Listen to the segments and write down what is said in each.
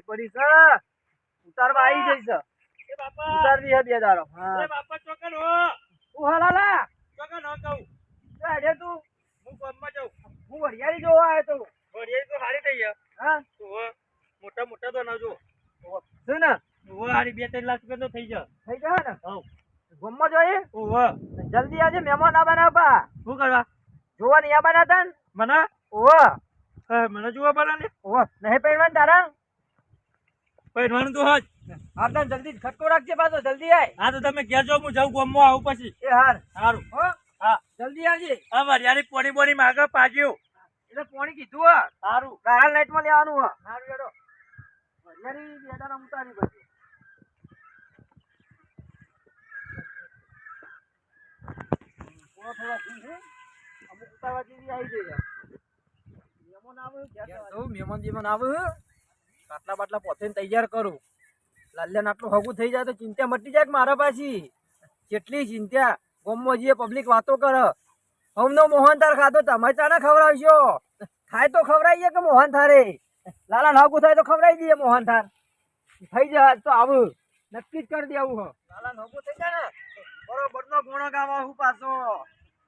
પડી છે ઉતારવા આવી જઈશ એ બાપા ઉતારવી હે બે દારો હા એ બાપા ચોકન હો તું હલાલા ચોકન હો કહું અરે તું હું ગામમાં જાઉં હું વડિયાળી જોવા આવ્યો તો વડિયાળી તો હારી થઈ ગયા હા ઓહો મોટા મોટા તો ના જો શું ને ઓહો હારી 2-3 લાખ રૂપિયા તો થઈ જાય થઈ જાય ને હવ ગમમાં જોઈએ ઓહો જલ્દી આજે મહેમાન આવવાના બા શું કરવા જોવા નહીં આવવાના હતા ને મને ઓહો મને જોવા બના ને ઓહો નહીં પહેરવાનું તારા પહેરવાનું તો હજ આપતા જલ્દી ખટકો રાખજે પાછો જલ્દી આય હા તો તમે ઘેર જાઓ હું જાઉં ગામમાં આવું પછી એ હાર સારું હો હા જલ્દી આવજે હા વરિયાળી પોણી બોણી માગે પાજ્યું એટલે પાણી કીધું હા સારું ગાળા લાઈટમાં લેવાનું હા સારું હેડો વરિયાળી બેડાના ઉતારી પછી થોડા અમુક ઉતારવા જેવી આવી જાય મહેમાન જીવન આવે બાટલા બાટલા પોતે તૈયાર કરું લાલ્યાને આટલું હગું થઈ જાય તો ચિંતા મટી જાય કે મારા પાછી કેટલી ચિંતા ગામમાં જઈએ પબ્લિક વાતો કરે હમનો મોહન થાર ખાધો તમે ચાને ખવડાવશો ખાય તો ખવડાવીએ કે મોહન થારે લાલા હગું થાય તો ખવડાવી દઈએ મોહન થાર થઈ જાય તો આવું નક્કી જ કરી દેવું હો લાલા હગું થઈ જાય ને બરોબર નો ગુણો ગાવા હું પાછો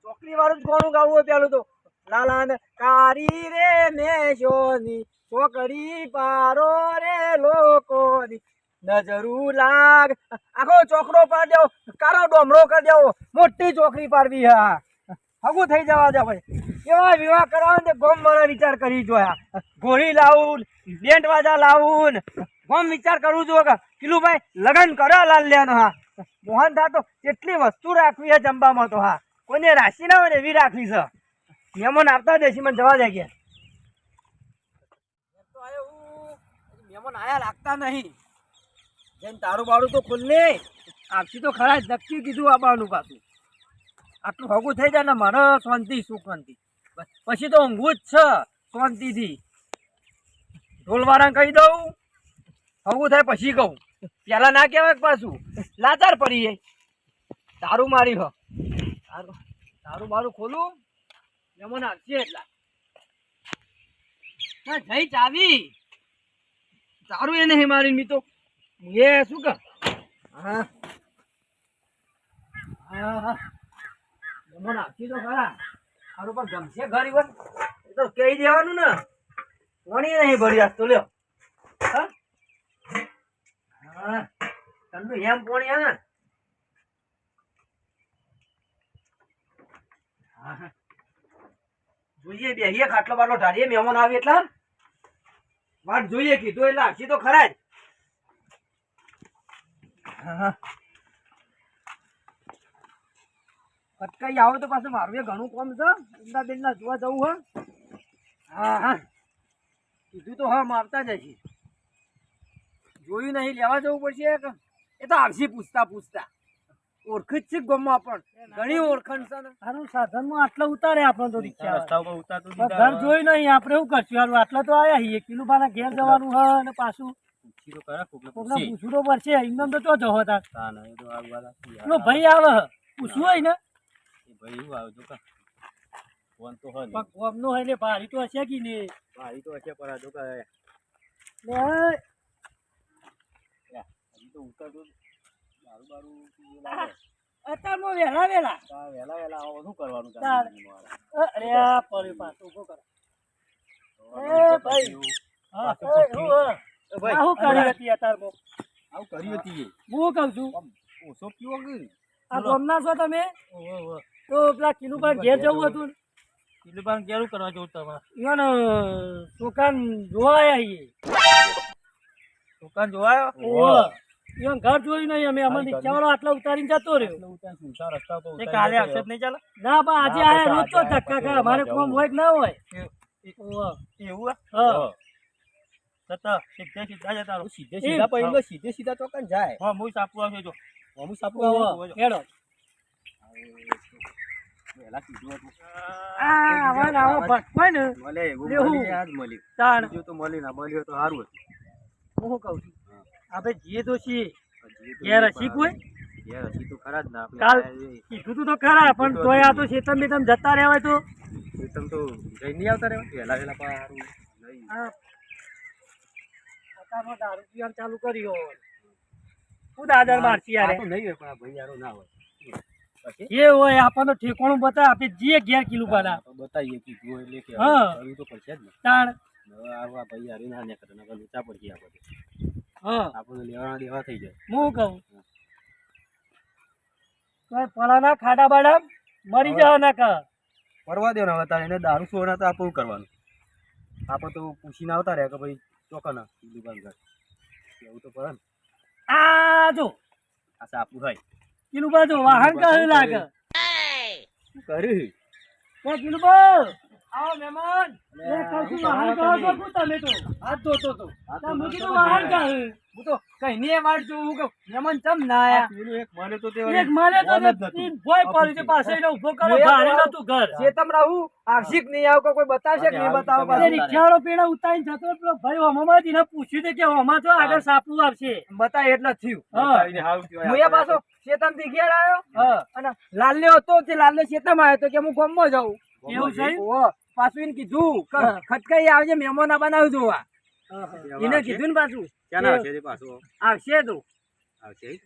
ચોકડી વાળું જ ગોણું ગાવું હોય પેલું તો લાલાને કારી રે મેશોની ચોકડી પારો રે લોકોની નજરું લાગ આખો ચોકડો પાડી દેવો કારો ડોમરો કરી દેવો મોટી ચોકડી પાડવી હા હગું થઈ જવા દે ભાઈ કેવા વિવાહ કરાવે ને ગોમ મારા વિચાર કરી જોયા ઘોડી લાવું બેન્ટ વાજા લાવું ગોમ વિચાર કરવું જો કે કિલું ભાઈ લગન કરો લાલ્યાનો હા મોહન થા તો કેટલી વસ્તુ રાખવી છે જમવામાં તો હા કોઈને રાશિ ના હોય ને એવી રાખવી છે મહેમાન આવતા દેશી મને જવા દે ગયા મહેમાન આયા લાગતા નહીં જેમ તારું બારું તો ખુલ્લે આપસી તો ખરા જ નક્કી કીધું આવવાનું પાછું આટલું હગું થઈ જાય ને મને શાંતિ સુખંતિ પછી તો ઊંઘવું જ છે શાંતિથી ઢોલવાળા કહી દઉં હગું થાય પછી કહું પેલા ના કહેવાય પાછું લાચાર પડી જાય તારું મારી હ તારું બારું ખોલું મહેમાન આવશે એટલા જઈ ચાવી તારું એ નહીં મારી મી તો એ શું કર હા હા હા મહેમાન આવશે તો ખરા તારું પણ ગમશે ઘર ઈવન એ તો કહી દેવાનું ને કોણી નહીં ભરી આજ તો લ્યો હા હા તમને એમ પોણી હે ને હા જોઈએ બેહીએ ખાટલો બાટલો ઢાળીએ મહેમાન આવે એટલા વાત જોઈએ કીધું એટલે આવશે તો ખરા જ હા અટકાઈ આવો તો પાછું મારું એ ઘણું કામ છે અમદાવાદ ના જોવા જવું હા હા કીધું તો હા આવતા જ હશે જોયું નહીં લેવા જવું પડશે એ તો આવશે પૂછતા પૂછતા ઓળખી જ છે ગામમાં પણ ઘણી ઓળખાણ છે ને સારું સાધનમાં આટલા ઉતારે આપણે તો રિક્ષા ઘર જોઈ નહીં આપણે એવું કરશું હારું આટલા તો આવ્યા છીએ કિલો બાના ઘેર જવાનું હ અને પાછું પૂછવું તો પડશે એમને તો ચો જવો તાર પેલો ભાઈ આવે પૂછવું હોય ને ગોમનો હોય ને ભારી તો હશે કે ને ભારી તો હશે પણ જો અત્યારમાં વેલા વેલા શું કરવાનું અરે પડ્યું પાછું ઉભો કરો એ ભાઈ શું કરી હતી અત્યારમાં આવું કરી હતી હું કહું છું ઓછો પીવો આ ગોમના છો તમે તો પેલા કિલુભાઈ ઘેર જવું હતું કિલુભાઈ ઘેર કરવા જવું તમારે ઈવન દુકાન જોવા આવ્યા દુકાન જોવા ઈવન ઘર જોયું નહીં અમે અમને રિક્ષા વાળો આટલા ઉતારીને જતો રહ્યો કાલે આવશે નહીં ચાલે ના પણ આજે આયા રોજ તો ધક્કા ખા અમારે કોમ હોય કે ના હોય એવું હા સીધે સીધા ચોકન જાય હા હું સાપુ આવશે જો હું સાપુ આવો હેડો વેલા કીધું હતું આ વાલા આવો ભટકોય ને મળે એવું આજ મળી તાણ જો તો મળી ના મળ્યો તો સારું હતું હું કહું છું આપણે જીએ તો છીએ ઘેર હસી કોઈ ઘેર હસી તો ખરા જ ના કાલ કીધું તો ખરા પણ તોય આ તો શેતમ બેતમ જતા રહેવાય તો શેતમ તો જઈ નહીં આવતા રહેવાય વેલા વેલા સારું નહીં કાકાનો દારૂ પીવાનું ચાલુ કર્યો હું દાદર મારતી યાર આ તો નહીં હોય પણ આ ભાઈ યારો ના હોય પછી જે હોય આપણને ઠેકાણું બતાવે આપણે જે ઘેર કિલું પાડા તો બતાવીએ કીધું એટલે કે હા. કરવું તો પડશે જ ને તાણ હવે આ ભાઈ યારી ના કરે નકર લૂંટા પડશે આપણે હા આપણને લેવાના દેવા થઈ જાય હું કહું કોઈ પલાના ખાડા બાડા મરી જાવ ના કર પરવા દો ને હવે તારે એને દારૂ સોના તો આપણું કરવાનું આપણે તો પૂછીને આવતા રહ્યા કે ભાઈ ચોકના દુકાન ઘર એવું તો પડે ને આ જો આ સાપું થાય કિલું બાજુ વાહન કહ્યું લાગે શું કર્યું તો કિલું બા આવો મહેમાન એ કશું વાહન કહો છો શું તમે તો હાથ ધોતો તો તમે કીધું વાહન કહ્યું હું તો કઈ નહીં વાટ જોઉં હું કહું મહેમાન ચમ ના આયા એક મને તો તીન ભોય પડી છે પાસે એને ઊભો કરો ભારે નતું ઘર ચેતમ રહું આવશિક નહીં આવ કોઈ બતાવશે કે નહીં બતાવો એ પાછું રિક્ષાવાળો પેલા ઉતારીને જતો પેલો ભાઈ હમામાં એને પૂછ્યું તે કે હમા તો આગળ સાપલું આવશે બતાય એટલે જ થયું હા હું એ પાછો ચેતમ થી ઘેર આવ્યો હા અને લાલ્યો હતો તે લાલ્યો ચેતમ આવ્યો તો કે હું ગામમાં જાઉં એવું છે? ઓહો, પાછું એને કીધું કે હા. ખટકાઈ આવજે મહેમાન આ બનાવ જોવા એને કીધું ને પાછું આવશે તો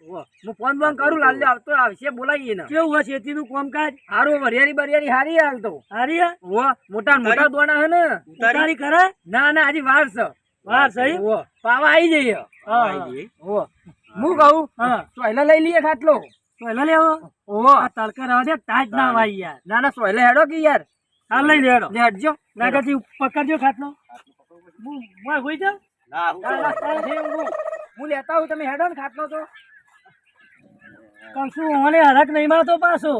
ઓહો, હું ફોન બોન કરું લાલ્યો આવતો આવશે બોલાવીએ ને કેવું હોય ખેતીનું કામકાજ હારું વરિયાળી બરિયાળી હારી હાલતો હારી હે? ઓહો, મોટા મોટા દોણા હે ને ઉતારી કરે ના ના હજી વાર છે વાર સહી ઓહો, પાવા આવી જઈએ હા ઓહો, હું કહું હા સોયલા લઈ લઈએ ખાટલો પહેલા લેવો ઓહો આ તડકા રહેવા દે ટાઈટ ના વાય યાર ના ના સોયલા હેડો કે યાર હાલ લઈ લેડો લેટજો નાગાથી પકડજો ખાટલો હું હોઈ જાઉં ના, જે હું લેતા આવું તમે હેડો ને ખાટલો તો કશું મને હરક નહીં મારતો પાછો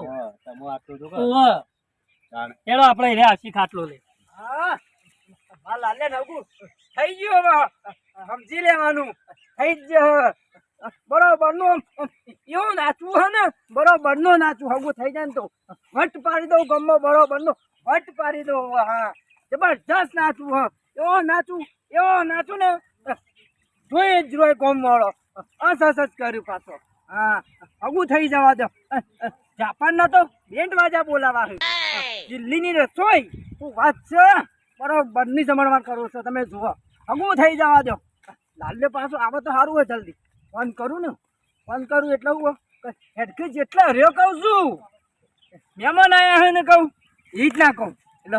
ઓહો હેડો આપણે રે આશી ખાટલો લે હા હા લાલે નવકું થઈ ગયું હવે સમજી લેવાનું થઈ જ બરોબર નું એવું નાચવું હે ને બરોબર નું નાચવું હગું થઈ જાય ને તો વટ પાડી દઉં ગમો બરોબર નું વટ પાડી દઉં હા જબરજસ્ત નાચવું હા એવો નાચું ને જોઈ જ રોય ગમ વાળો અસ કર્યું પાછો હા હગું થઈ જવા દો જાપાનના તો બેન્ડ વાજા બોલાવા છે દિલ્હીની રસોઈ તું વાત છે બરોબર ની જમણવાર કરો છો તમે જુઓ હગું થઈ જવા દો લાલ્યો પાછો આવે તો સારું હોય જલ્દી ફોન કરું ને ફોન કરું એટલે હું હેડકે જેટલા રહ્યો કહું છું મહેમાન આયા હે ને કહું એ જ ના કહું એટલે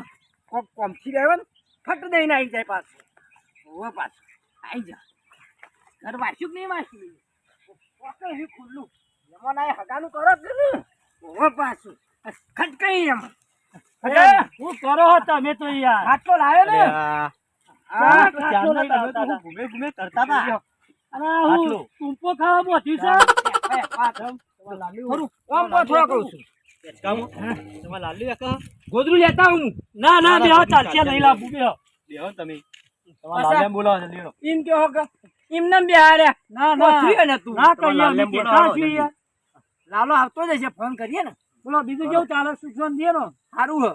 કોક કોમથી આવ્યો ને ફટ દઈને આવી જાય પાછું હોવે પાછું આવી જા ઘર વાંચ્યું કે નહીં વાંચ્યું કોકે એ ખુલ્લું મહેમાન આયા હગાનું કરો કે ને હોવે પાછું ખટકાઈ એમ હું કરો હો તમે તો યાર આટલો લાવ્યો ને હા, ખાટલો લઈને આવતા હતા. અને હું ટૂંપો ખાવા બોધી છે ખરું ઓમ થોડા કહું છું ગોદરું લેતા હું ના ના બે ચાલશે લઈ લાવું બે એમ કેવો કે એમને બે હાર્યા ના પહોંચ્યું ને તું ના કહીએ અમે બેઠા છીએ યાર. લાલો આવતો જ હશે ફોન કરીએ ને બોલો બીજું કેવું ચાલે સૂચન દે ને સારું હ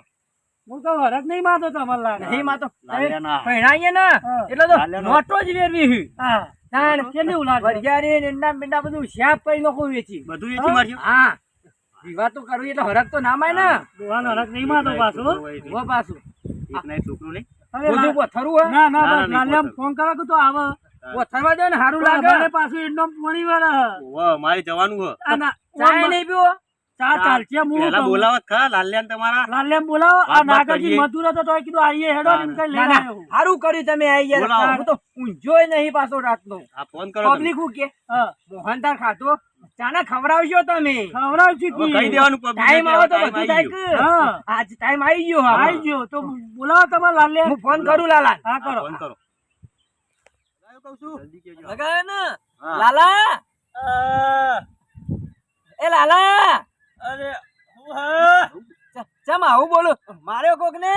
હું તો હરક નહીં મારતો તમારે લાગે નહીં માં તો લાલ્યાના. પહેણાઈએ ને હા. એટલે તો લાલ્યાનો. નોટો જ વેરવી હા તાણ કેટલી ઉલાડ વરિયાળી ને ઈંડા બીંડા બધું શાપ કરી લોકો વેચી બધું વેચી માર્યું હા વિવાહ તો કરવી એટલે હરક તો ના માય ને દોવાનો હરક નહીં મારતો પાછો હો પાછું છોકરું નહીં હવે બધું પથરું હે ના ના ના, બસ નહીં લાલ્યાને ફોન કરો કે તો આવે પથરવા દે ને સારું લાગે લાગે પાછું એટલો મણી વાળા મારે જવાનું હે ચાય નહીં પીવો ચા ચાલશે હું પેલા કહું. બોલાવત ખા લાલ્યાને તમારા લાલ્યાને બોલાવો આ વાત નાગાજી કરીએ. મજૂર હતો તોય કીધું આઈએ હેડો ને એમ કઈ લઈને ના, આવ્યો. સારું કર્યું તમે આઈ યાર બોલાવો. હું તો ઊંઝોય નહીં પાછો રાતનો આ ફોન કરો તમે. પબ્લિક હું કે હા મોહનથાળ ખાતો ચાના ખવડાવજો તમે ખવડાવશું હવે કી. કહી દેવાનું public ટાઈમ ને આવો તો time બધું આવી થાય ગયો. કે હા આજ ટાઈમ આવી ગયો હા આવી ગયો તો બોલાવો તમારે લાલ્યા હું ફોન કરું લાલા હા હા, કરો ફોન કરો લગાયો ને હા. લાલા એ લાલા અરે હું હા ચમ આવું બોલું માર્યો કોક ને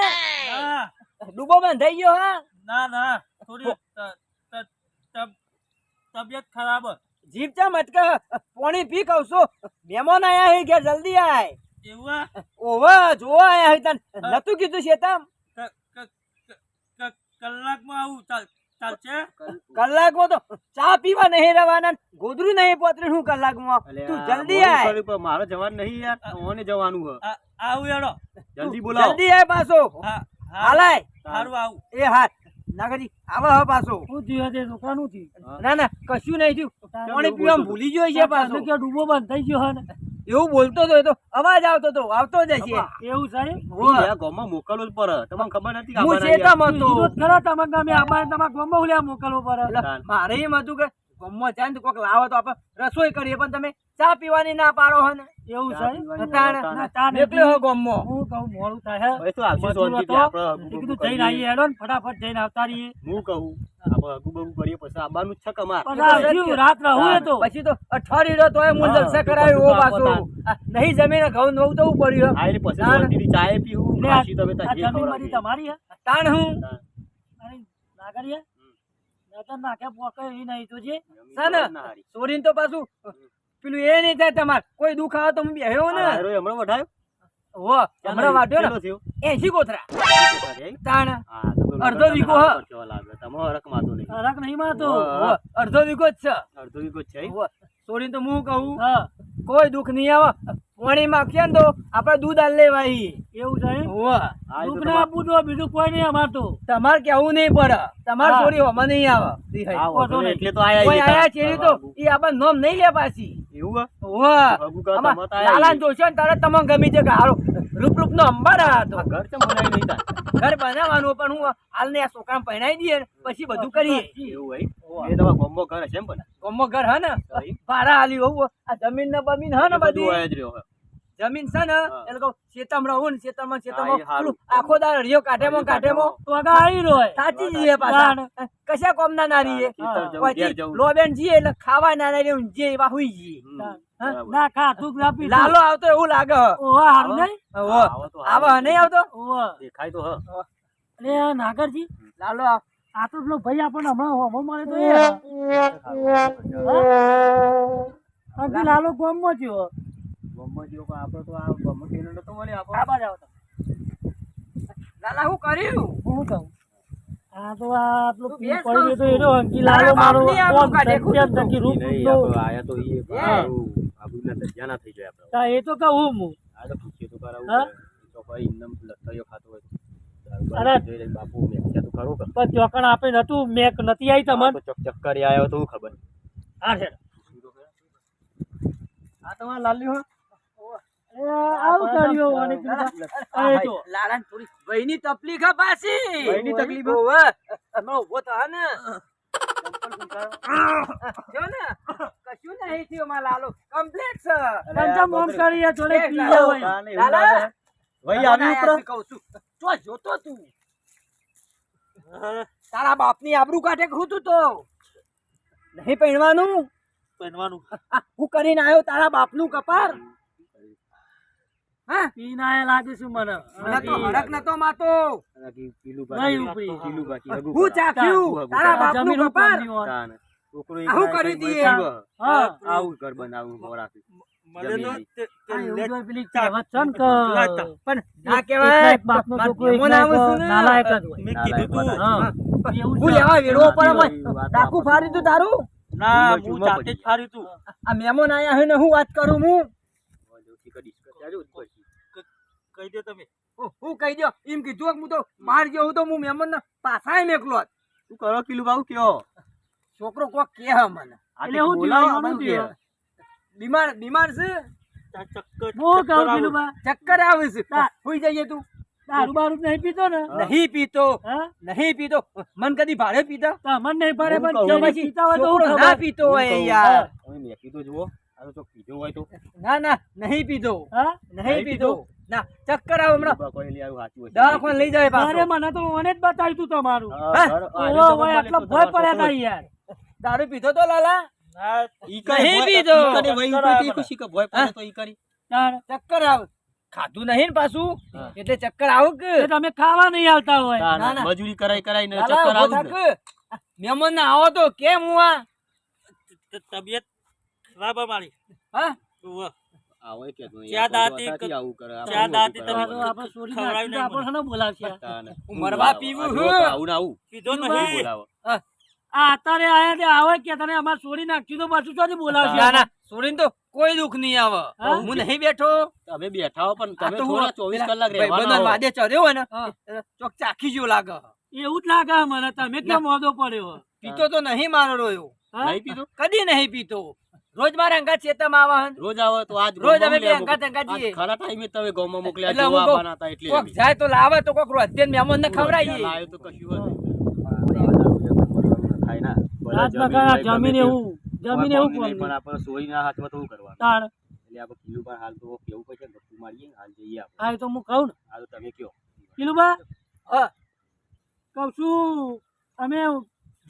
ના ડૂબો બંધાઈ ગયો હા ના ના થોડી તબિયત ખરાબ હે. જીભ ચમ અટકે પાણી પી કહું છું મહેમાન આયા હે ઘેર જલ્દી આય એવું હે? ઓવા જોવા આયા હે તન નતું કીધું શેતમ કલાકમાં આવું ચાલશે કલાકમાં તો ચા પીવા નહીં રહેવાના ગોદરું નહીં પોતરી હું કલાકમાં તું જલ્દી આય મારે જવાનું નહીં યાર ઓને જવાનું હે આવું યાડો જલ્દી જલ્દી આય પાછો હા હાલાય સારું આવું એ હા નાગરી આવો હવે પાછો. શું થયું તે છોકરાનું થયું? ના ના કશું નહીં થયું. પાણી પીવામાં ભૂલી ગયો છે પાછો. તમે કે ડૂબો બંધ થઈ ગયો હે ને? એવું બોલતો હતો એ તો અવાજ આવતો જ હશે. એવું છે? હોવે. આ ગામમાં મોકલવું જ પડે તમને ખબર નથી કે હું આવવાના શેતામાં હતો. કીધું તો ખરા તમારા ગામે આબાને તમારા ગામમાં ઉલ્યા મોકલવો પડે. એટલે મારે એમ હતું કે ગામમાં જાય ને તો કોક લાવો તો આપણે રસોઈ કરીએ પણ તમે ચા પીવાની ના પાડો હે ને. એવું છે? ના, ચા નીકળ્યો હો ગામમાં. હું કહું મોડું થાય હે. હવે તો આવશે મજૂર શાંતિથી હતો. આપણે એ કીધું જઈને આવીએ હેડો ને ફટાફટ જઈને આવતા રહીએ. હું કહું આપણે હગું કરીએ પછી આવવાનું જ છે કમાર પણ આ રહ્યું, રાત રહું એ તો. પછી તો અઠવાડિયો તોય હું હા, જલસા તો કરાવ્યો બધું પાછું. આપો આ નહીં જમીને ઘઉં નવું તો પડ્યું હે. આઈને પછી ના, ના. શાંતિથી ચાય પીવું લે આ પછી તમે ત્યાં જે જમીનમાંથી ખવડાવીએ. તમારી હે? તાણ હું અરે નાગરિયા નકર નાખ્યા પોકે એવી નહીં તો જે જમીન છે ને? તો ના હારી. ચોરીને તો પાછું પેલું એ નહીં થાય તમારે કોઈ દુઃખ આવે તો હું બેહ્યો ને. આ હારો હમણાં વઢાયો? હો હમણાં વાટ્યો કેટલો ને થયો? 80 કોથરા. હા, તાણ તો પેલો અડધો તમે વીઘો હાથ હ. પર કેવા લાગે. તમે હરખ માતો નહીં. હરક નહીં માતો. હા. અડધો વીઘો જ છે. અડધો વીઘો જ છે એમ? હો. ચોરીને તો હું કહું હા કોઈ દુઃખ નહીં આવે. પાણી માગીએ ને તો આપણે દૂધ આલ લેવાય. એવું છે એમ? હો હા, એ તો દુઃખ ના આપવું તો બીજું કોઈ નહીં અમાર તો. તમારે કેવું નહીં પડે. તમારે હા. ચોરી હોમાં નહીં આવે. હા, વાંધો નહીં. એટલે તો આયા કોઈ ઈ આયા તારા. ચેરી તો ઈ આપણે નોમ નહીં લે પાછી. એવું હે? વાહ હગું કરો આમાં તમે તો આયા લાલાને ઈ. જોશો ને તારે તમને ગમી છે કે હારો રૂપ નો અંબાડા હતો. આ ઘર ચમ બનાવી નહીં તાર? ઘર બનાવવાનું પણ હું હાલને આ છોકરાને પહેરાઈ દઈએ ને પછી બધું કરીએ. એવું હોય? એ તમારા ગામમાં ઘર હશે એમ પણ? ગમો ઘર હે ને ભાઈ. ભાડા હાલી હોવું આ જમીન ને બમીન હે ને એ બધું બધી આયા જ રહ્યો હે. જમીન છે ને હા. એ લોકો શેતમ રહું ને શેતમાં હા, એ હારું. આખો દાડો રહ્યો કાઢેમો તો આગળ આવી રહ્યો હે. સાચી જઈએ પાછા કશા કોમ ના ના રહીએ ખેતર જવું, ઘેર જવું. લોબેન જઈએ એટલે ખાવા ના ના રહીએ જે એવા હુઈ જઈએ. હમ, હા? બરાબર. ના ખા તું ના પી લાલો આવતો એવું લાગે હ. ઓવા હારું નહીં? ઓહો. આવો તો હારું. આવા નહીં આવતો ઓવા દેખાય તો હ. અરે આ નાગરજી લાલો આવ. આ તો પેલો ભાઈ આપણને હમણાં હોમો મળે તો એ અંકલ લાલો ગામમાં થયો. ગામમાં જેવો કોઈ આપણો તો આ ગામમાં કેનો નતો મળે આપણો. આ બાજુ આવો તમે. લાલા હું કર્યું હું કહું આ તો આ પેલો તું પી બેસ પડી ગયો તો કહું એનો અંકી લાલો તારા મારો બાપની આબરૂ કોમ કાઢે સત્યમ ખોટું. થકી રૂપ નહીં, નો. આપણો આયા તો ઈ પાછું આબરૂના દરજ્જાના થઈ જાય આપણે. તા એ તો કહું હું આ તો પૂછીએ તો કરાવું હા? પડે. તો ભાઈ એમનેમ લથડીઓ ખાતો હોય તો. દારૂ અરે. બારૂ જોઈ લઈને બાપુ મેક્યા તો ખરો કે? પણ ચોકણ આપે નતું મેક નથી આવી આ તમને તો ચક્કરી આયો તો હું ખબર. આ છે આ તમારા લાલ્યું હો? એ આવું કર્યું અને કીધું આ એ તો લાલાને થોડી વહીની તકલીફ હે પાછી. વહીની તકલીફ હે? હોવે. હમણાં ઊભો થા ને. જો ને કશું નહીં થયું મારા લાલો કમ્પ્લીટ છે. પંચમ ઓમ કરી થોડે એક પી લાલો. જવાય તાને એવું લાલા. લાગે. વહી આવી ઉપર. કહું છું તો જોતો તું તારા બાપની આબરૂ કાઢે ખરું તું તો નહીં પહેરવાનું. પહેરવાનું હું કરીને આવ્યો તારા બાપનું કપાર. હા પીને આયા લાગે છે મને મને તો હરખ નતો માતો. આનાથી પીલું નહીં બાકી ઉપરી. પીલું બાકી હગું હું કરાવે. ચાખ્યું તારા બાપનું જમીન ઉપર કપાર. નહીં તાને. છોકરો એક આવું રાત કરી એક દઈએ. પીવો. હા. આવું ઘર બનાવું મોરાથી. જમીન. આ એવું જો પેલી કહેવત છે ને કે પણ ના કહેવાય એક બાપનો મારા છોકરો એક મહેમાન આવે છે ને. નાલાયક જ હોય. મેં કીધું તું. હા. એવું હું છે. લેવા વેડવો પડે મોય. એ વાત ડાકુ આપણે. ફાડી તું તારું. ના, હું જાતે જ ફાડ્યું તું. આ મહેમાન આયા હે ને હું વાત કરું હું. કહી દે તમે. હું કહી દો એમ કીધું કે હું તો બહાર ગયો હું તો હું મહેમાન પાછા મેકલો જ. શું કરો કિલું બાબુ કયો? છોકરો કોક કે હે મને એટલે હું બોલાવો, થયું? આમાં શું શું થયું? બીમાર છે હું કહું પેલું બા ચક્કર આવે છે ના. સુઈ જઈએ તું. દારૂ બારૂ નહીં પીતો ને નહીં પીતો હા નહીં પીતો મન કદી ભાડે પીતા તો અમને નહીં પડે હું પણ કહું જેને પછી પીતા હોય તો છોકરો હું ના ખબર. પીતો હોય હું કહું. યાર. તમે મેકી તો જુઓ. આ તો ચોક પીધો હોય તો. ના ના નહીં પીતો હા નહીં નહીં પીતો ના ચક્કર આવે હમણાં કિલું કોઈ લઈ આવ્યું સાચું હશે. દવાખાને લઈ જાય અરે પાછો. મને તો મને જ બતાવ્યું તું તમારું હા, હા? ઘર- આ ઓલો રીતે હોય તો આટલો મળે તો ભય તમારો પડ્યા છોકરો તા યાર દારૂ પીધો તો લાલા ઈ નહીં ભય- પીધો. ઈ કને વહી ઉપરથી ખુશી કે ભય પડે તો ઈ કરી. તાર ચક્કર આવે ખાધું નહીં ને પાછું હા. એટલે ચક્કર આવું કે એ તમે ખાવા નહીં આવતા હોય ના, ના, ના. મજૂરી કરાઈ ને લાલા, ચક્કર ઊભો આવું જ થાક. મહેમાન ના આવો તો કેમ હું આ તબિયત ખરાબ અમારી. હા આવો કે તો ચા દાંતી દાતી આવું કરે આપણે ચા દાંતી મોટું તમે કરાવે. આપણે ચોરી નાખી તો આપણે હને બોલાવશે તાને. હું મરવા પીવું આ છું. જો તો આવું ને આવું. કીધું શું નહીં બોલાવો? આ અત્યારે આયા તે આવે કે તને અમાર ચોરી નાખ્યું તો પાછું ચોથી બોલાવશે ના ના છોડીને તો કોઈ દુઃખ નહીં આવે હા? હું નહીં બેઠો તમે બેઠા હો પણ આ તમે તો હું થોડા 24 પેલા કલાક ભાઈબંધોને રહેવાના હો. વાદે ચડ્યો હોય ને હા. ચોક ચાખી જેવું લાગે એવું જ લાગે મને તમે કેમ મોદો પડ્યો પીતો તો નહીં મારો રોયો, હા? નહીં પીધું કદી નહીં પીતો. રોજ મારા અંગાત ચેતમાં આવે હન. રોજ આવે તો આજ રોજ ગામમાં અમે બે મોકલ્યા. અંગાત અંગાત જઈએ. આજ ખરા ટાઈમે તમે ગામમાં મોકલ્યા એટલે જોવા હું કહું, આવવાના હતા એટલે કોક જાય તો લાવે તો કોક રોધ્યન મહેમાનને ખવડાવીએ. લાયો તો કશું હતું. થાય ના. રાત બગાડા જમીન એવું પણ કોણ આપણે સોયના હાથમાં તો શું કરવાનું? તાણ એટલે આપણે કિલો પર હાલ તો કેવું પડશે, ગપ્પુ મારીએ હાલ જઈએ આપણે. આ તો હું કહું ને આ તો તમે કયો. કિલુબા હા. કહું છું અમે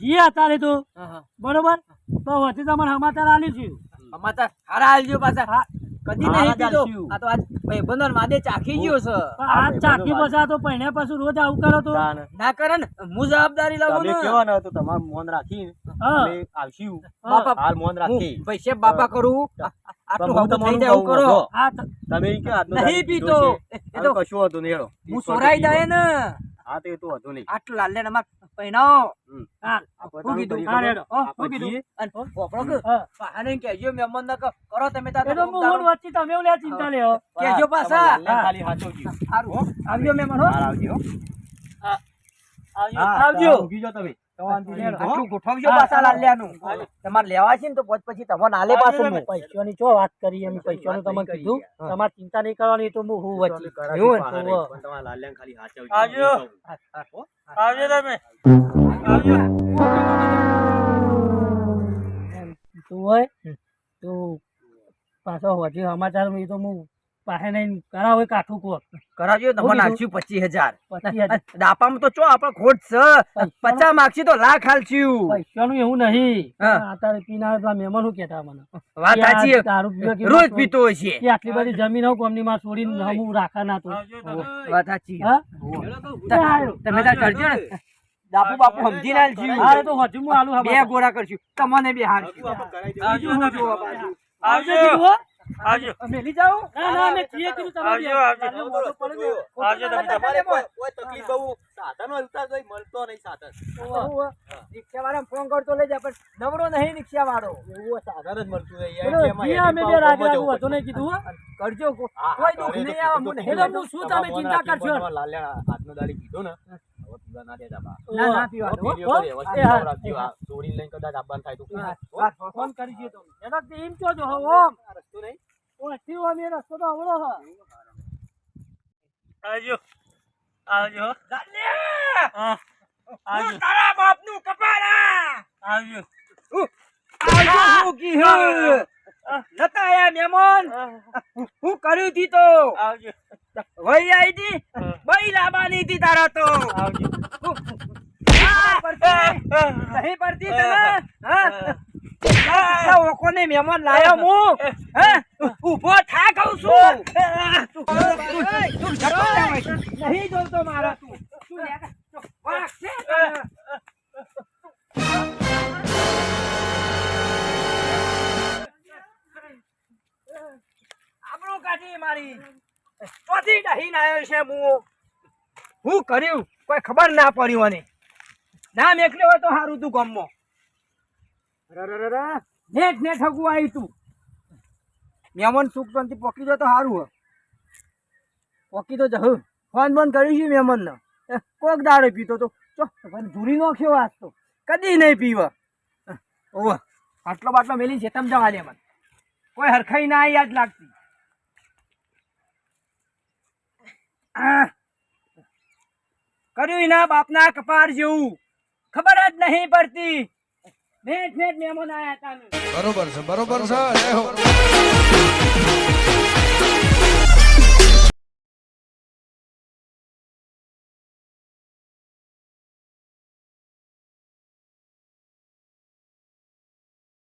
જઈએ અત્યારે તો હા, હા. બરોબર તો વચ્ચે તમારે સમાચાર આલી છું અમાર હારા હાલજો પાછા. કદી નહીં હારા પીતો. ચાલશું. આ તો આજ ભાઈબંધો ને માદે ચાખી ગયો છે. પણ આ ચાકી પછી આ તો પહેણ્યા પાછું રોજ આવું કરો તો તાને. ના કરે ને, હું જવાબદારી લઉં તમે ને. કેવા ને તો તમારું મોન રાખીને હા અમે આવશું. બાપા, હાલ મોન રાખી. હું પૈસે બાપા કરું. આટલું હું હગું તમારું થઈ જાય એવું કહું, કરો. જો. આ તો તમે ઈ કે આજનો નહીં તારીખ પીતો. કીધો છે. એ આ તો તો કશું હતું નહીં હેડો. હું સોરાઈ દે ને. હા તો એ તો હતું નહીં. આટલું લાલ્યા અમાર પહેણાવો. હમ. હા આપણે શું કીધું? તારું હા, કરીએ રેડો. ખબર? શું કીધું? જઈએ. અને પોપડો કે, હા. પાહાને કહેજો મહેમાનને કે કરો તમે તાર એ તો હું હોન વચ્ચે તમે એવું લે ચિંતા લેવો કહેજો પાછા. તમારે લાલ્યાને ખાલી હાચવજો. સારું. આવજો મહેમાન હો. હાલ આવજો. આવજો હા, આવજો ઊંઘી જાઓ તમે. તમારે રેડો. હો? આટલું ગોઠવજો પાછા લાલ્યાનું. તમારે લેવા છે ને તો પછી તમને આલે પાછું હું. પૈસાની ચો વાત કરી અમે પૈસાનું તમને કીધું તમારે ચિંતા નહીં કરવાની એ તો હું હું વચ્ચે એવું ને? પહાડે. પણ તમારે લાલ્યાને ખાલી હાચવજો. આવજો. હો? આવજો તમે આવજો તું હોય તું પાછો હજી સમાચાર એ તો હું પાસે નહીં કરાવે કાઠું કોક કરાવજો તમને શું નાખ્યું 25,000. 25,000 દાપામાં તો ચો આપણે ખોટ છે. 50 માગશી તો લાખ હાલશું. પૈસાનું એવું નહીં હા. અત્યારે પીનાર પેલા મહેમાન શું કહેતા મને વાત કે આ સાચી છે. દારૂ પીવે કે રોજ પીતો હોય છે. કે આટલી બધી જમીન હોઉં કોમની માં છોડીને હું રાખા ના તો વાત સાચી છે. હા તમે તાર કરજો ને. બાપુ બાપુ સમજી ના આલશું. હારે તો હજુ હું આલુ બે ગોળા કરશું તમને બે હાર. આવજો કીધું હો? મેલી જાઓ. ના ના અમે છીએ કીધું તમારે આવજો મોટો પડે ને. તમારે કોઈ તકલીફ બહુ સાધન હોય ઉતાર તોય મળતો નહીં સાધન. રિક્ષાવાળાને ફોન કરતો લઈ જા પણ નવરો નહીં રિક્ષાવાળો. એવું સાધન જ મળતું નહીં. પેલો એમાં જીયા અમે બે રાગે આવું હતું નહીં કીધું હો? કરજો હા, કોઈ દુઃખ કરે નહીં તો આવે. હું કીધું. નહીં એટલે હું શું તમે ચિંતા કરશો પણ લાલ્યા હાથનો દાડી કીધો ને હવે પીવા ના દેતા બા. ના ના પીવાનું હો. પીડીઓ તો વ્યવસ્થિત એ હા. રાખજો. આ ચોરી લઈને કદાચ આપવાનું થાય તો વાત ફોન કરી દઈએ તમે એનાથી એમ કહો છો હો ઓમ રસ્તો નહીં. ઓછી ઓમ એ રસ્તો તો આવડો હ આવજો આવજો લાલ્યા! આવજો હું તારા બાપનું કપાળા! આવજો આવજો હું કીધું. નતા આયા મહેમાન. હું કર્યું તી તો આવજો વહી આઈ તી બઈ લાબાની તી તારા તો. આવજો નહીં પડતી તને? હા? કેટલા ઓકોને મહેમાન લાયો હું? હે? ઊભો થા કહું છું. તું જતો જા વળી. નહીં જોતો મારા તું. તું લેતા. જો, વાઘ છે તને. આબરૂ કાઢી મારી. ચોથી ડહીને આવ્યો છે હું કર્યું કોઈ ખબર ના પડી મને. નામ એકલે હોય તો સારું તું ગામમાં. નેટ નેટ હગું આવ્યું તું. મહેમાન સુખ શાંતિ પોકી જાય તો સારું હોય. પોકી તો જહ ફોન બંધ કર્યું છે મહેમાનને. કોક દાડે પીતો તો ધૂરી નાખ્યો આજ તો કદી નહીં પીવા. ઓહ આટલો બાટલો મેલી છે તમ જવા દે મને. કોઈ હરખાઈ ના યાદ લાગતી. કર્યું ના બાપના કપાર જેવું ખબર જ નહીં પડતી. નેટ નેટ મહેમાન આયા હતા. બરોબર છે જય હો